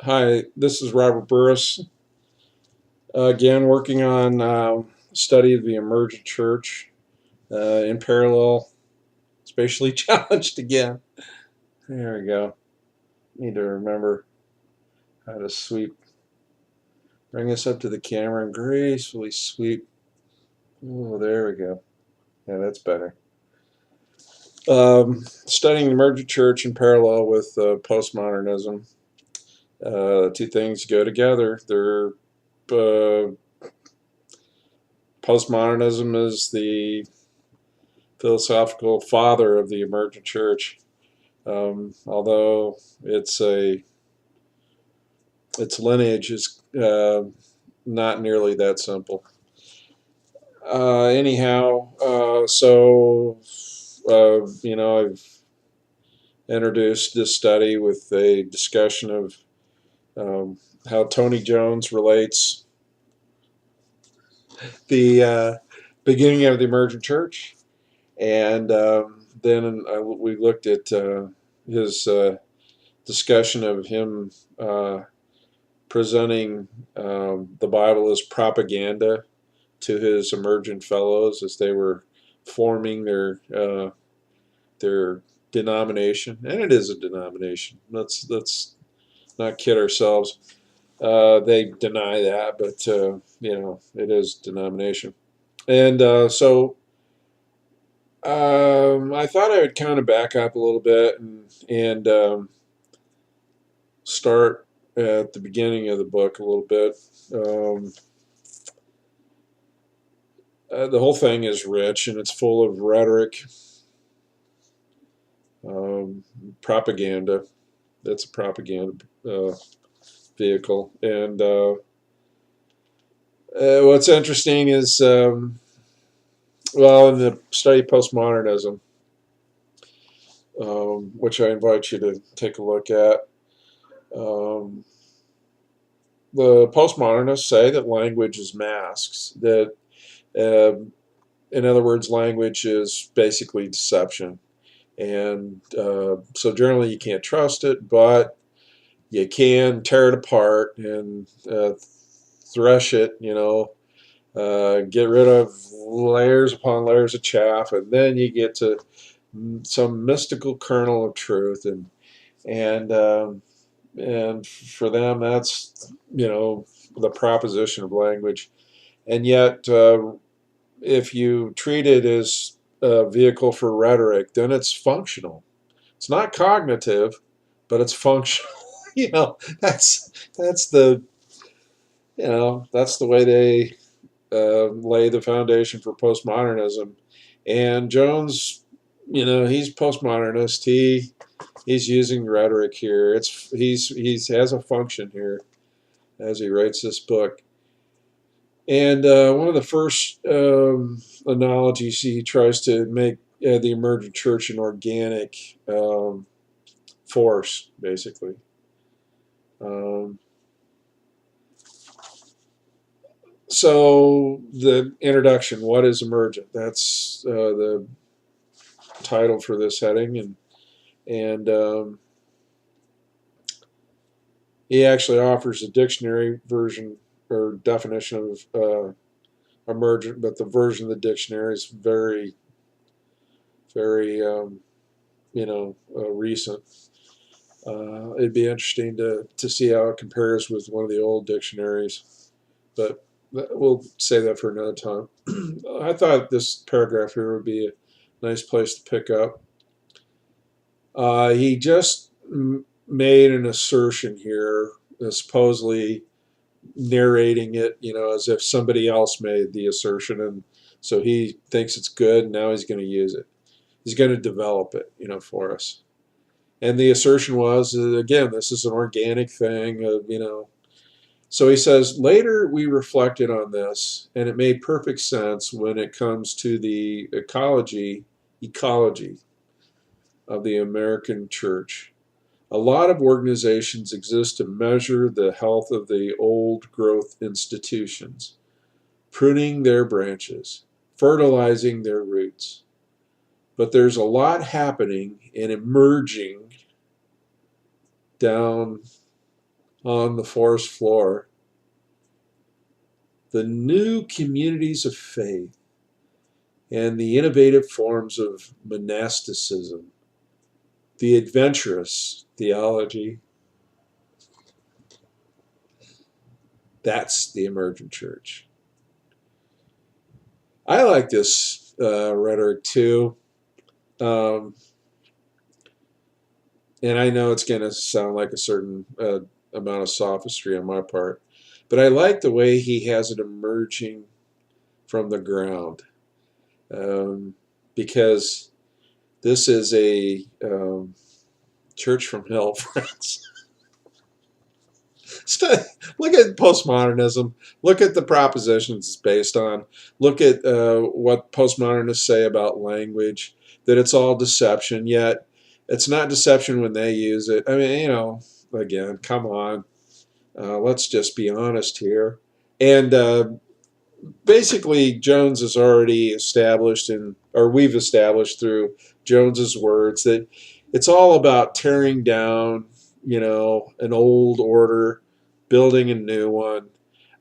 Hi, this is Robert Burris. Again, working on study of the emergent church in parallel, spatially challenged again. There we go. Need to remember how to sweep. Bring this up to the camera and gracefully sweep. Oh, there we go. Yeah, that's better. Studying the emergent church in parallel with postmodernism. Two things go together. Uh, Postmodernism is the philosophical father of the emergent church, although its lineage is not nearly that simple. Anyhow, I've introduced this study with a discussion of um, how Tony Jones relates the beginning of the emergent church, and then we looked at his discussion of him presenting the Bible as propaganda to his emergent fellows as they were forming their denomination, and it is a denomination. Let's not kid ourselves. They deny that, but it is denomination. And I thought I would kind of back up a little bit and start at the beginning of the book a little bit. The whole thing is rich and it's full of rhetoric, um, propaganda. That's a propaganda vehicle. And what's interesting is, in the study of postmodernism, which I invite you to take a look at, um, the postmodernists say that language is masks, that, in other words, language is basically deception. And so generally you can't trust it, but you can tear it apart and thresh it, get rid of layers upon layers of chaff, and then you get to some mystical kernel of truth, and um, and for them that's the proposition of language, and yet if you treat it as a vehicle for rhetoric, then it's functional. It's not cognitive, but it's functional. That's the that's the way they lay the foundation for postmodernism. And Jones, he's postmodernist. He's using rhetoric here. He's has a function here as he writes this book. And one of the first analogies he tries to make the emergent church an organic force, basically. Um, so the introduction, what is emergent? That's the title for this heading, and he actually offers a dictionary version or definition of emergent, but the version of the dictionary is very, very, recent. It'd be interesting to see how it compares with one of the old dictionaries, but we'll say that for another time. I thought this paragraph here would be a nice place to pick up. He just made an assertion here, supposedly narrating it, as if somebody else made the assertion, and so he thinks it's good. And now he's going to use it. He's going to develop it, for us. And the assertion was, again, this is an organic thing, So he says, later we reflected on this, and it made perfect sense when it comes to the ecology of the American church. A lot of organizations exist to measure the health of the old growth institutions, pruning their branches, fertilizing their roots. But there's a lot happening and emerging down on the forest floor. The new communities of faith and the innovative forms of monasticism, the adventurous theology, that's the emergent church. I like this rhetoric too. Um, and I know it's going to sound like a certain amount of sophistry on my part, but I like the way he has it emerging from the ground, because this is a church from hell, friends. Look at postmodernism. Look at the propositions it's based on. Look at what postmodernists say about language, that it's all deception, yet it's not deception when they use it. I mean, again, come on. Let's just be honest here. And basically, Jones has already established, or we've established through Jones's words, that it's all about tearing down, an old order, building a new one,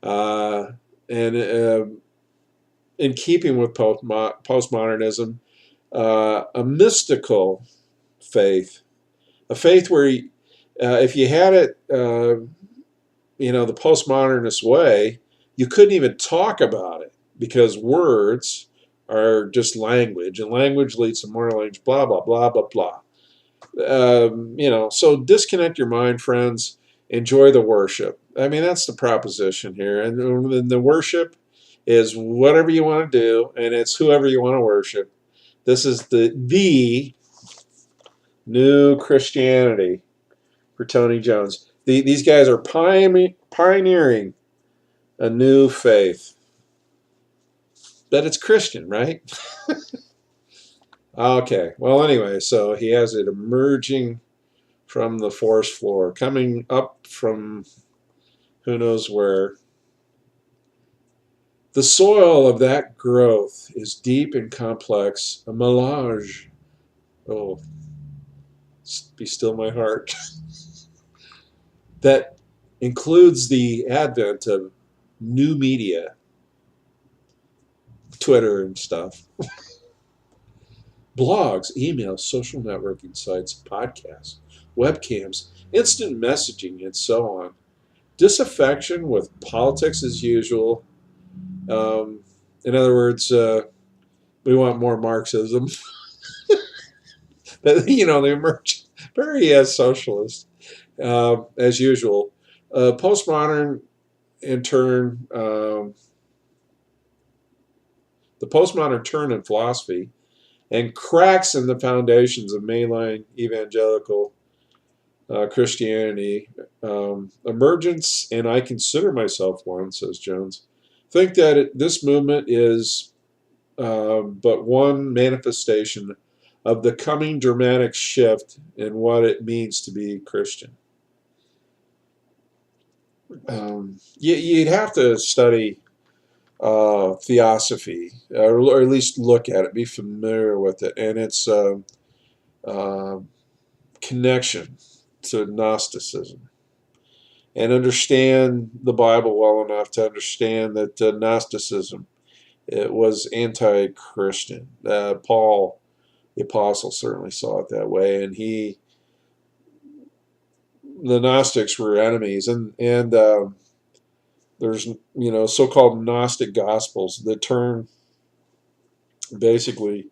and in keeping with postmodernism, a mystical faith, a faith where, if you had it, the postmodernist way, you couldn't even talk about it because words are just language, and language leads to more language, blah, blah, blah, blah, blah. So disconnect your mind, friends. Enjoy the worship. I mean, that's the proposition here. And the worship is whatever you want to do, and it's whoever you want to worship. This is the new Christianity for Tony Jones. These guys are pioneering a new faith. But it's Christian, right? Okay. Well, anyway, so he has it emerging from the forest floor, coming up from who knows where. The soil of that growth is deep and complex, a melange. Oh, be still my heart. That includes the advent of new media, Twitter and stuff, blogs, emails, social networking sites, podcasts, webcams, instant messaging, and so on. Disaffection with politics as usual. In other words, we want more Marxism. But, they emerge very socialist, as usual. Postmodern, in turn, the postmodern turn in philosophy and cracks in the foundations of mainline evangelical Christianity. Emergence, and I consider myself one, says Jones, think that this movement is but one manifestation of the coming dramatic shift in what it means to be Christian. You'd have to study theosophy, or at least look at it, be familiar with it, and its connection to Gnosticism, and understand the Bible well enough to understand that Gnosticism, it was anti-Christian. Paul, the apostle, certainly saw it that way, and the Gnostics were enemies, and there's so-called Gnostic Gospels that basically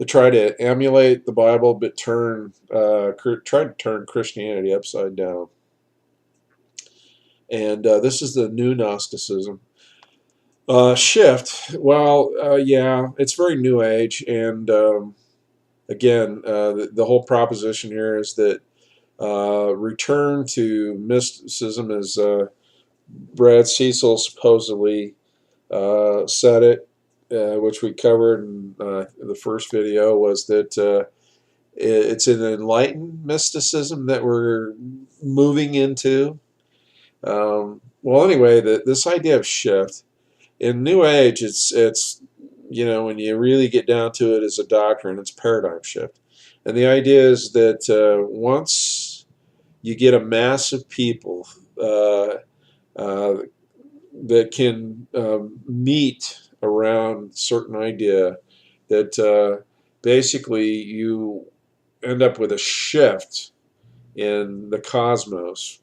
try to emulate the Bible, but try to turn Christianity upside down. And this is the new Gnosticism. Shift. Well, yeah, it's very New Age, and again, the whole proposition here is that return to mysticism, as Brad Cecil supposedly said it, which we covered in the first video, was that it's an enlightened mysticism that we're moving into. Well, anyway, this idea of shift in New Age, it's when you really get down to it as a doctrine, it's paradigm shift, and the idea is that once you get a mass of people uh, that can meet around certain idea that basically you end up with a shift in the cosmos,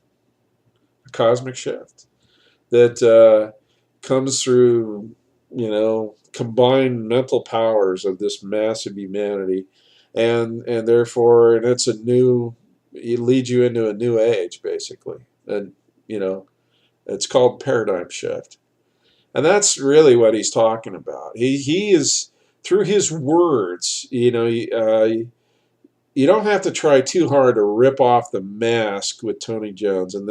a cosmic shift that comes through, combined mental powers of this massive humanity, and therefore, and it's a new, it leads you into a new age, basically, and you know, it's called paradigm shift, and that's really what he's talking about. He is through his words, you don't have to try too hard to rip off the mask with Tony Jones, and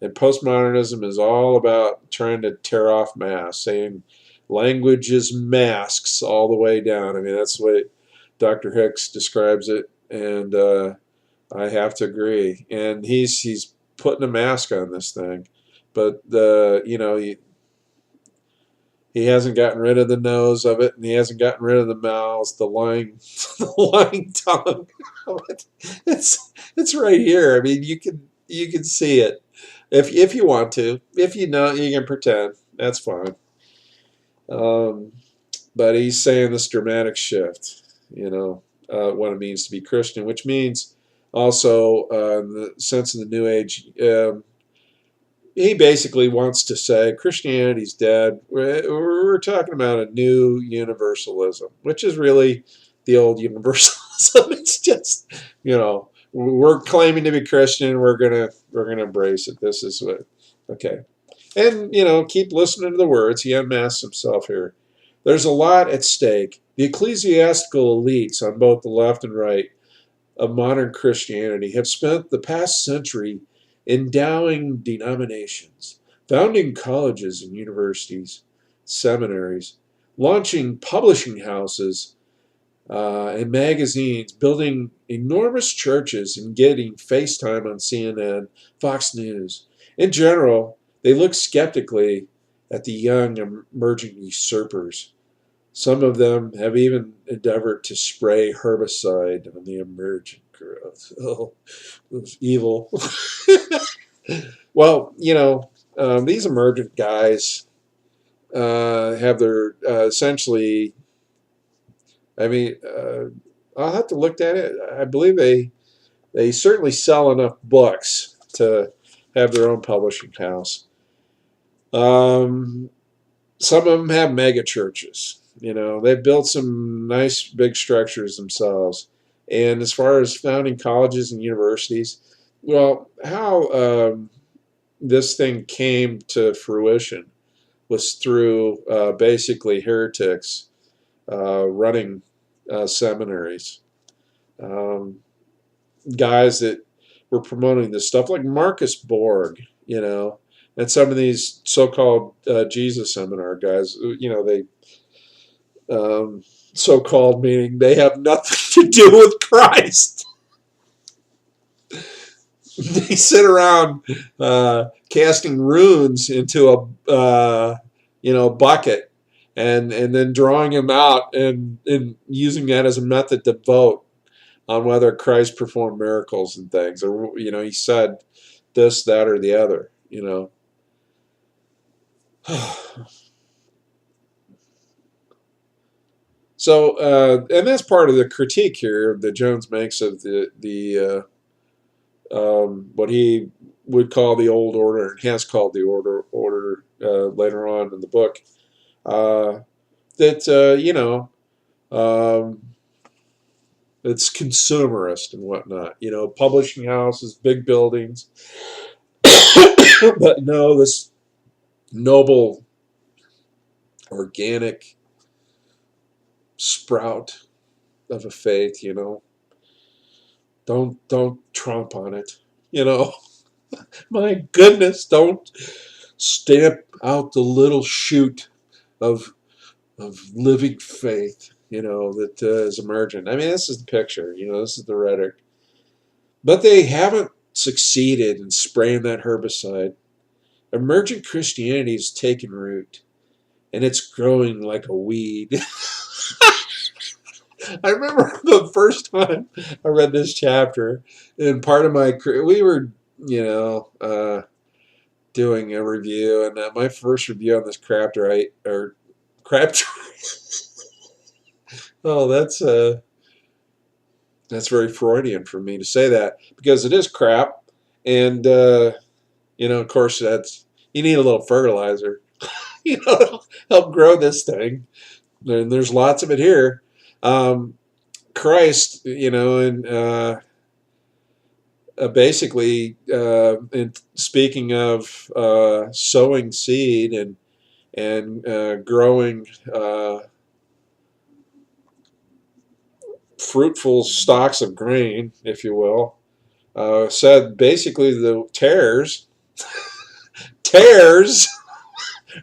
postmodernism is all about trying to tear off masks, saying language is masks all the way down. I mean, that's the way Dr. Hicks describes it, and I have to agree. And he's putting a mask on this thing, but he hasn't gotten rid of the nose of it, and he hasn't gotten rid of the mouths, the lying, the lying tongue. It's right here. I mean, you can see it if you want to. If you know, you can pretend. That's fine. Um, but he's saying this dramatic shift. What it means to be Christian, which means also in the sense of the New Age. He basically wants to say Christianity's dead. We're talking about a new universalism, which is really the old universalism. It's just, we're claiming to be Christian. We're gonna embrace it. This is what, okay, and keep listening to the words. He unmasks himself here. There's a lot at stake. The ecclesiastical elites on both the left and right of modern Christianity have spent the past century endowing denominations, founding colleges and universities, seminaries, launching publishing houses and magazines, building enormous churches, and getting FaceTime on CNN, Fox News. In general, they look skeptically at the young emerging usurpers. Some of them have even endeavored to spray herbicide on the emergent growth. Oh, it was evil. Well, these emergent guys have their essentially. I mean, I'll have to look at it. I believe they certainly sell enough books to have their own publishing house. Some of them have mega churches. They've built some nice big structures themselves. And as far as founding colleges and universities, well, how this thing came to fruition was through basically heretics running seminaries. Guys that were promoting this stuff, like Marcus Borg, and some of these so-called Jesus seminar guys, they so-called meaning they have nothing to do with Christ. They sit around casting runes into a bucket and then drawing them out and using that as a method to vote on whether Christ performed miracles and things, or he said this, that, or the other. So, and that's part of the critique here that Jones makes of the what he would call the old order, and has called the order later on in the book. That it's consumerist and whatnot. Publishing houses, big buildings, but no, this noble, organic sprout of a faith. Don't tromp on it. My goodness, don't stamp out the little shoot of living faith, that is emergent. I mean, this is the picture, this is the rhetoric. But they haven't succeeded in spraying that herbicide. Emergent Christianity has taken root, and it's growing like a weed. I remember the first time I read this chapter, and part of my, we were, doing a review, and my first review on this crap. Oh, that's very Freudian for me to say that because it is crap, and of course, that's you need a little fertilizer, to help grow this thing. And there's lots of it here. Um, Christ, and basically, in speaking of sowing seed and growing fruitful stalks of grain, if you will, said basically the tares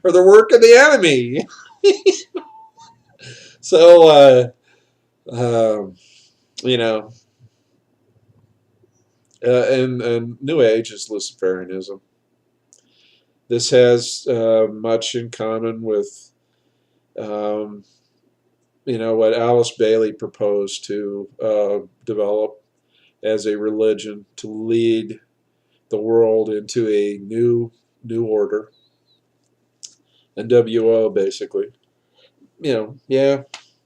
are the work of the enemy. So, um, you know, and New Age is Luciferianism. This has much in common with, um, what Alice Bailey proposed to develop as a religion to lead the world into a new order. NWO, basically. Yeah,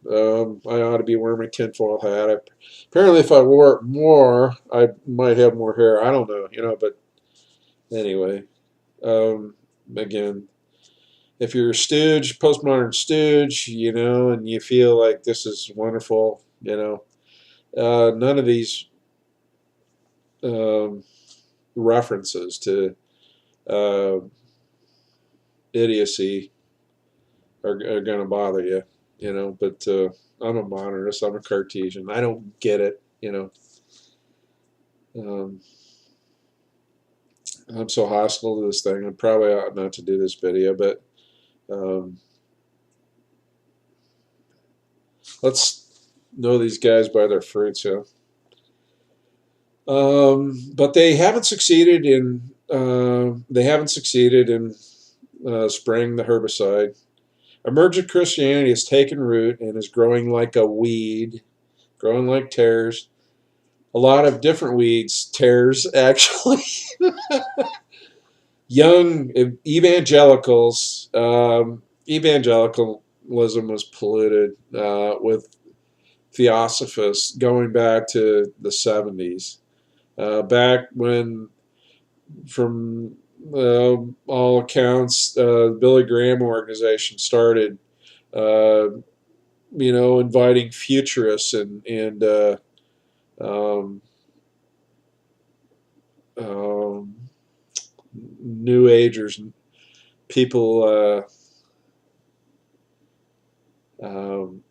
I ought to be wearing my tinfoil hat. Apparently, if I wore it more, I might have more hair. I don't know, but anyway, um, again, if you're a stooge, postmodern stooge, and you feel like this is wonderful, none of these um, references to uh, idiocy are going to bother you, but I'm a modernist, I'm a Cartesian. I don't get it. Um, I'm so hostile to this thing. I probably ought not to do this video, but um, let's know these guys by their fruits, yeah. But they haven't succeeded in spraying the herbicide. Emergent Christianity has taken root and is growing like a weed, growing like tares. A lot of different weeds, tares actually. Young evangelicals, evangelicalism was polluted with theosophists going back to the 70s. Back when, from all accounts, the Billy Graham organization started, uh, inviting futurists and um, um, New Agers, people um,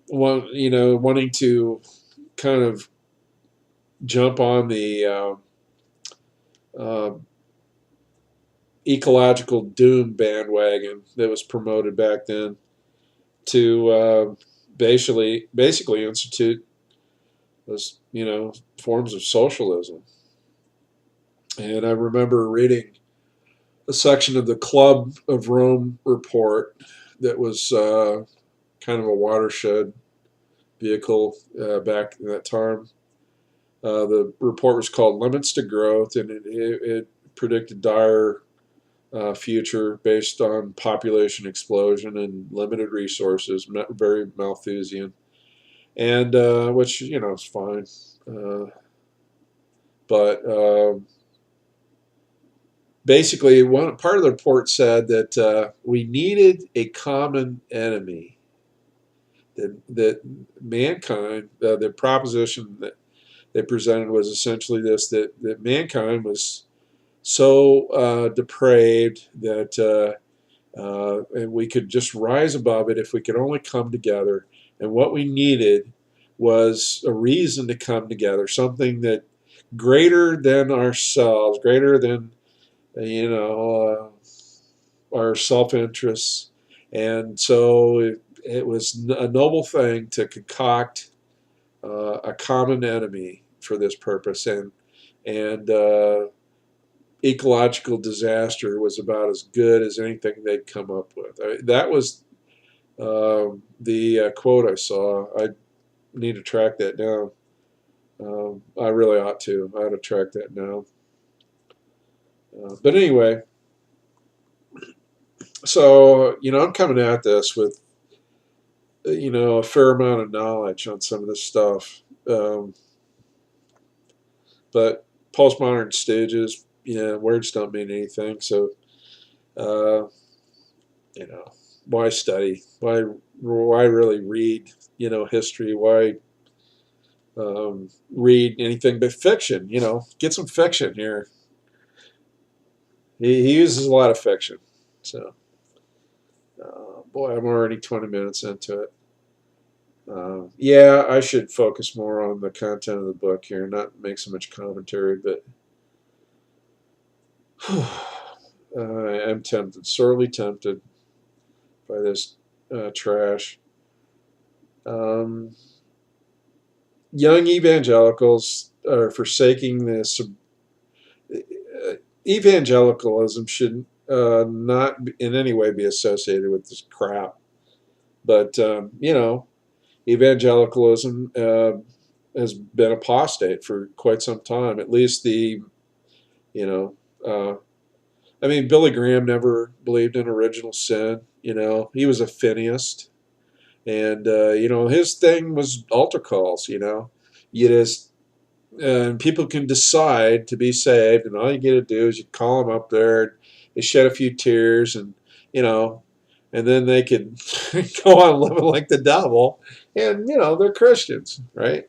wanting to kind of jump on the uh, ecological doom bandwagon that was promoted back then to basically institute those forms of socialism. And I remember reading a section of the Club of Rome report that was kind of a watershed vehicle back in that time. The report was called Limits to Growth, and it predicted dire future based on population explosion and limited resources, very Malthusian, and which is fine, but basically, one part of the report said that we needed a common enemy. That mankind, the proposition that they presented was essentially this: that mankind was so depraved that and we could just rise above it if we could only come together. And what we needed was a reason to come together, something that greater than ourselves, greater than our self-interests. And so it was a noble thing to concoct a common enemy for this purpose, and ecological disaster was about as good as anything they'd come up with. That was the quote I saw. I need to track that down. I really ought to. I ought to track that down. But anyway, So, I'm coming at this with, a fair amount of knowledge on some of this stuff. Um, but postmodern stages, words don't mean anything. So, uh, you know, why study? Why really read, history? Why read anything but fiction? Get some fiction here. He uses a lot of fiction. So, boy, I'm already 20 minutes into it. Yeah, I should focus more on the content of the book here, not make so much commentary, but I'm tempted, sorely tempted by this trash. Um, Young evangelicals are forsaking this. Evangelicalism should not in any way be associated with this crap. But, evangelicalism has been apostate for quite some time. At least you know, uh, Billy Graham never believed in original sin. He was a Finneyist. And, his thing was altar calls. You just, and people can decide to be saved, and all you get to do is you call them up there, they shed a few tears, and, you know, and then they could go on living like the devil, and, they're Christians, right?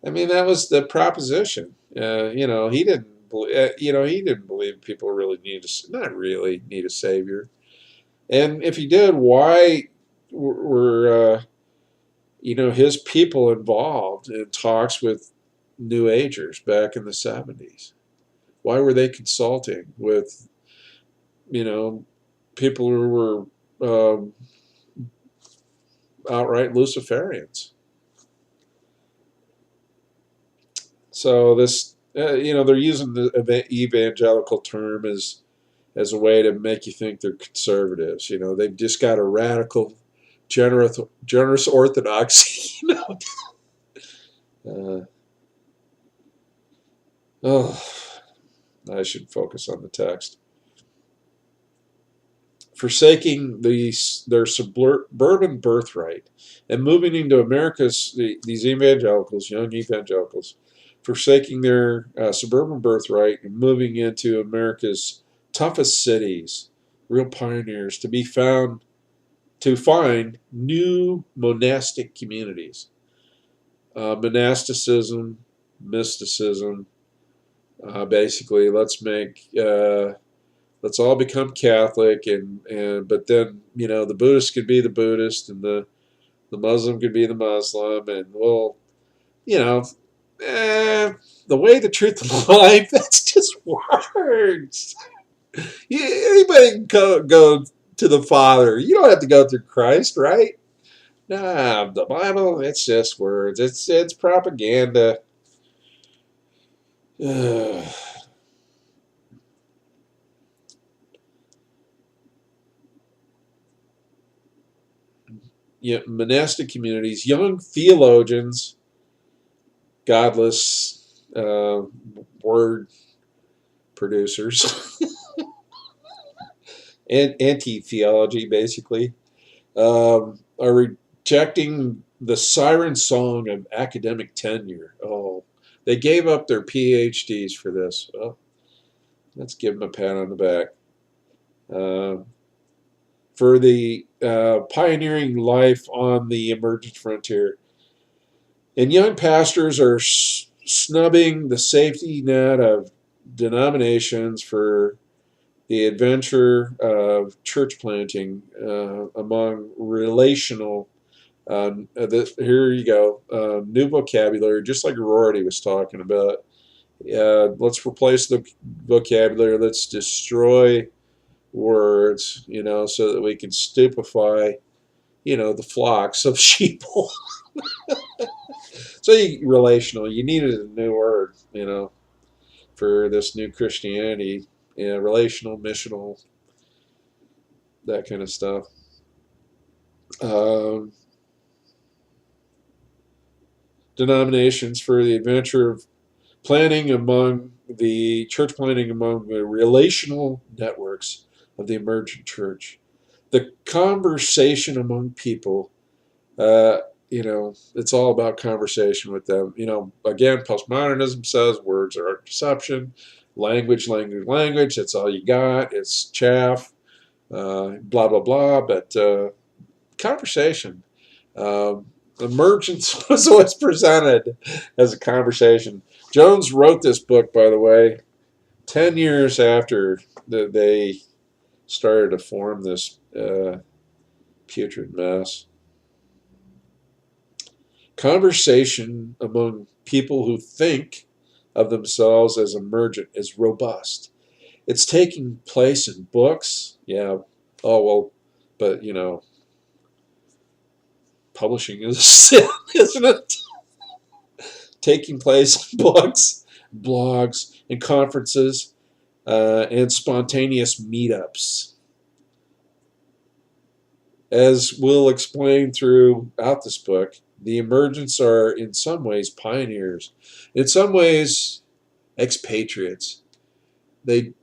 That was the proposition. He didn't believe people really not really need a savior. And if he did, why were his people involved in talks with New Agers back in the 70s? Why were they consulting with you know people who were outright Luciferians? So this, they're using the evangelical term as a way to make you think they're conservatives. They've just got a radical, generous orthodoxy. Uh, oh, I should focus on the text. Forsaking their suburban birthright and moving into these evangelicals, young evangelicals, forsaking their suburban birthright and moving into America's toughest cities, real pioneers, to find new monastic communities. Monasticism, mysticism, basically, let's all become Catholic, and but then the Buddhist could be the Buddhist, and the Muslim could be the Muslim, and you know the way, the truth, and the life. That's just words. Anybody can go to the Father. You don't have to go through Christ, right? Nah, the Bible. It's just words. It's propaganda. Monastic communities, young theologians, godless word producers, and anti-theology, basically, are rejecting the siren song of academic tenure. Oh, they gave up their PhDs for this. Well, let's give them a pat on the back. For the pioneering life on the emergent frontier. And young pastors are snubbing the safety net of denominations for the adventure of church planting among relational. Here you go, new vocabulary, just like Rorty was talking about. Let's replace the vocabulary. Let's destroy words, so that we can stupefy, the flocks of sheeple. So relational, you needed a new word, for this new Christianity, relational, missional, that kind of stuff. Um, Denominations for the adventure of church planning among the relational networks of the emergent church. The conversation among people, uh, it's all about conversation with them. Again, postmodernism says words are deception, language, language, language. That's all you got. It's chaff, blah, blah, blah. But conversation. Emergence was always presented as a conversation. Jones wrote this book, by the way, 10 years after they started to form this putrid mess. Conversation among people who think of themselves as emergent is robust. It's taking place in books. Yeah. Oh, well, but, publishing is a sin, isn't it? Taking place in books, blogs, and conferences, and spontaneous meetups. As we'll explain throughout this book, the emergents are in some ways pioneers, in some ways expatriates. They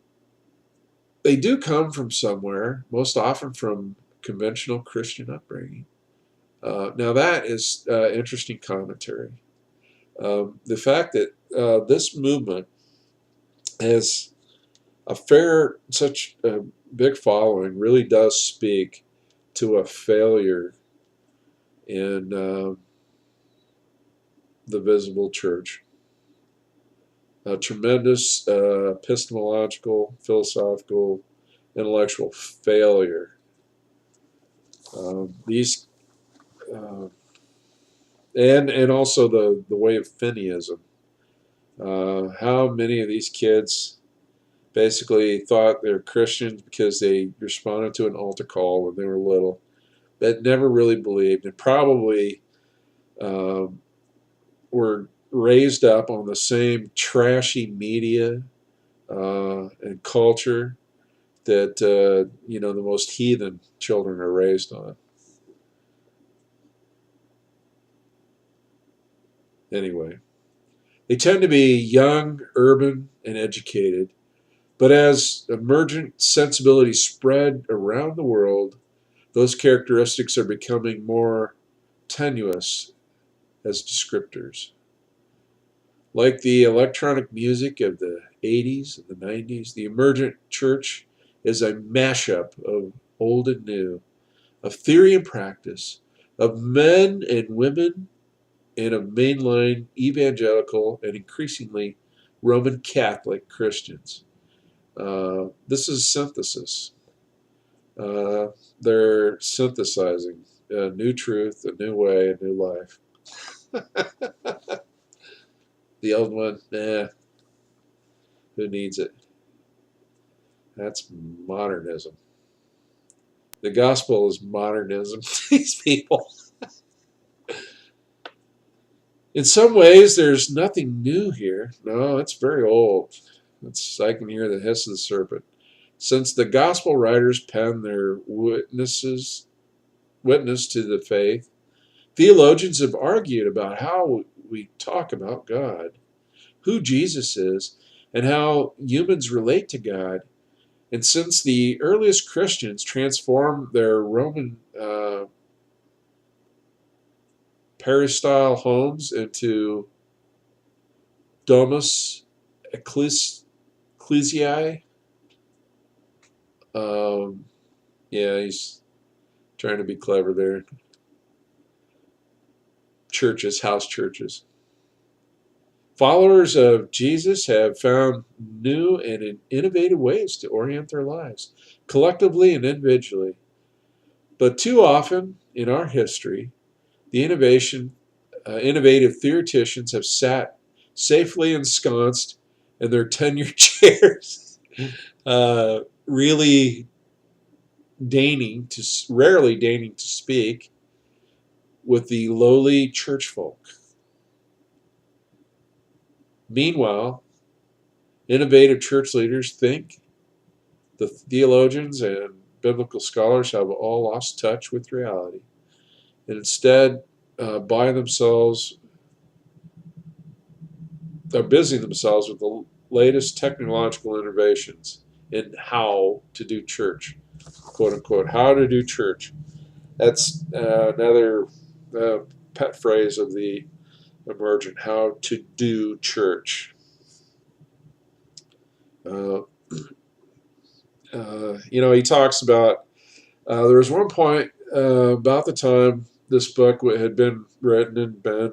they do come from somewhere, most often from conventional Christian upbringing. Now that is interesting commentary. The fact that this movement has such a big following really does speak to a failure in the visible church. A tremendous epistemological, philosophical, intellectual failure. These and also the way of Finneyism. How many of these kids basically thought they're Christians because they responded to an altar call when they were little, but never really believed, and probably were raised up on the same trashy media and culture that the most heathen children are raised on. Anyway, they tend to be young, urban, and educated. But as emergent sensibilities spread around the world, those characteristics are becoming more tenuous as descriptors. Like the electronic music of the 80s and the 90s, the emergent church is a mashup of old and new, of theory and practice, of men and women, and of mainline evangelical and increasingly Roman Catholic Christians. This is synthesis. They're synthesizing a new truth, a new way, a new life. The old one, who needs it? That's modernism. The gospel is modernism to these people. In some ways, there's nothing new here. No, it's very old. I can hear the hiss of the serpent. Since the gospel writers penned their witness to the faith, theologians have argued about how we talk about God, who Jesus is, and how humans relate to God. And since the earliest Christians transformed their Roman peristyle homes into domus ecclesiae, yeah, he's trying to be clever there. Churches, house churches. Followers of Jesus have found new and innovative ways to orient their lives, collectively and individually. But too often in our history, the innovative theoreticians have sat safely ensconced in their tenure chairs, really rarely deigning to speak with the lowly church folk. Meanwhile, innovative church leaders think the theologians and biblical scholars have all lost touch with reality, and instead they're busying themselves with the latest technological innovations in how to do church, quote unquote, how to do church. That's another pet phrase of the Emergent, how to do church. Uh, he talks about, there was one point about the time this book had been written and been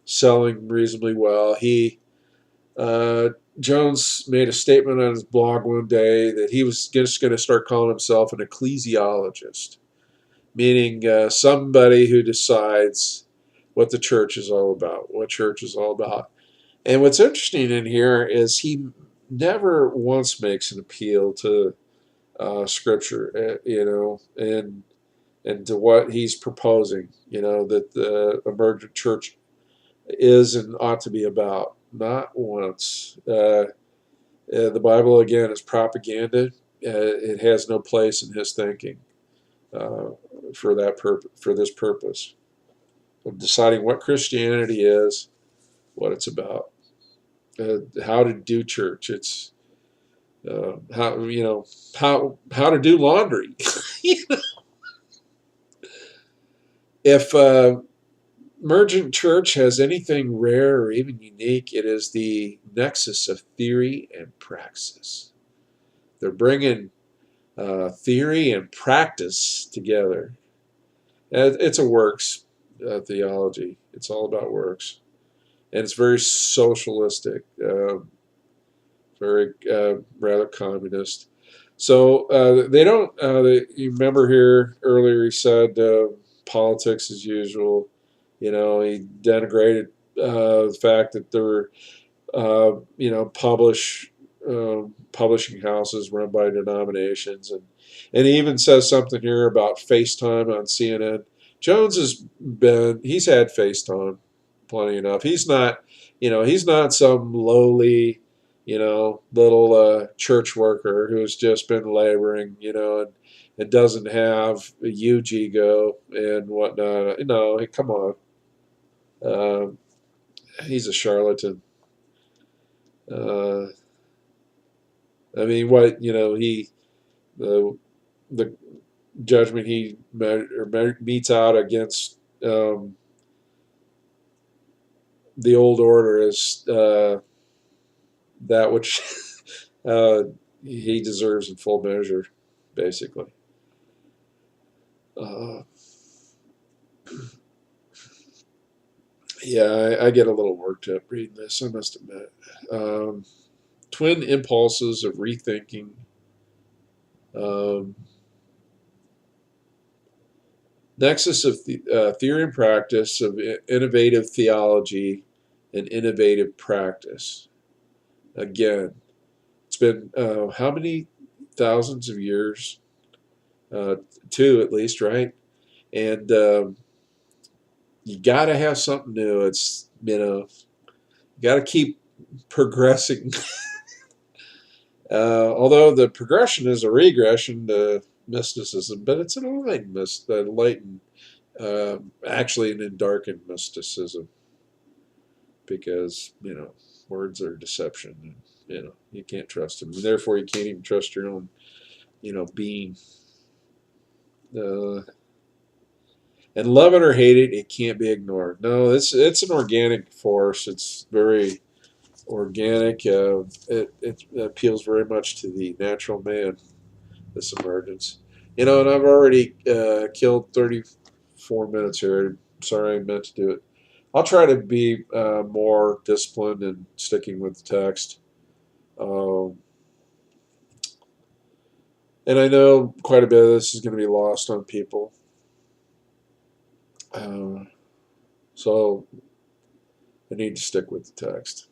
selling reasonably well. Uh, Jones made a statement on his blog one day that he was just going to start calling himself an ecclesiologist, meaning somebody who decides what the church is all about, what church is all about. And what's interesting in here is he never once makes an appeal to Scripture, and to what he's proposing, that the emergent church is and ought to be about. Not once. The Bible, again, is propaganda. It has no place in his thinking uh, for this purpose of deciding what Christianity is, what it's about, how to do church. It's how to do laundry. If Emergent Church has anything rare or even unique, it is the nexus of theory and praxis. They're bringing theory and practice together. It's a works theology. It's all about works, and it's very socialistic, very rather communist. So they don't. You remember here earlier he said politics as usual. He denigrated the fact that there were publishing houses run by denominations, and he even says something here about FaceTime on CNN. Jones he's had FaceTime plenty enough. He's not some lowly, little church worker who's just been laboring, and doesn't have a huge ego and whatnot. No, come on. Uh, he's a charlatan. Uh, I mean, the the judgment he meets out against the old order is that which uh, he deserves in full measure, basically. Uh, yeah, I get a little worked up reading this, I must admit. Um, Twin impulses of rethinking. Um, Nexus of theory and practice of innovative theology and innovative practice. Again, it's been how many thousands of years? Two at least, right? And you got to have something new. It's you got to keep progressing. Although the progression is a regression to mysticism, but it's an enlightened, actually an endarkened mysticism, because words are deception, and you can't trust them, and therefore you can't even trust your own being. Uh, and love it or hate it, it can't be ignored. No, it's an organic force. It's very organic. It appeals very much to the natural man. This emergence, and I've already killed 34 minutes here. Sorry, I meant to do it. I'll try to be more disciplined and sticking with the text. Um, and I know quite a bit of this is going to be lost on people. Uh, so I need to stick with the text,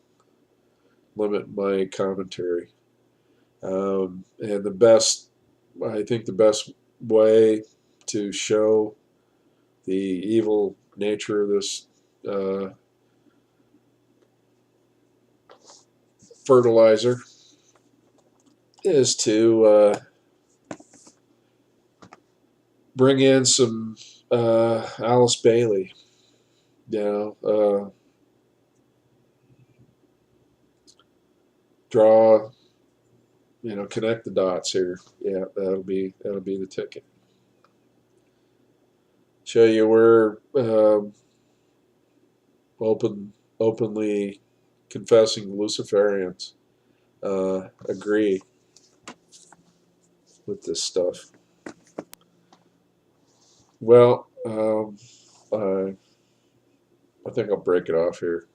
limit my commentary. And I think the best way to show the evil nature of this uh, fertilizer is to bring in some Alice Bailey, draw connect the dots here. Yeah, that'll be the ticket. Show you where openly confessing Luciferians agree with this stuff. Well, I think I'll break it off here.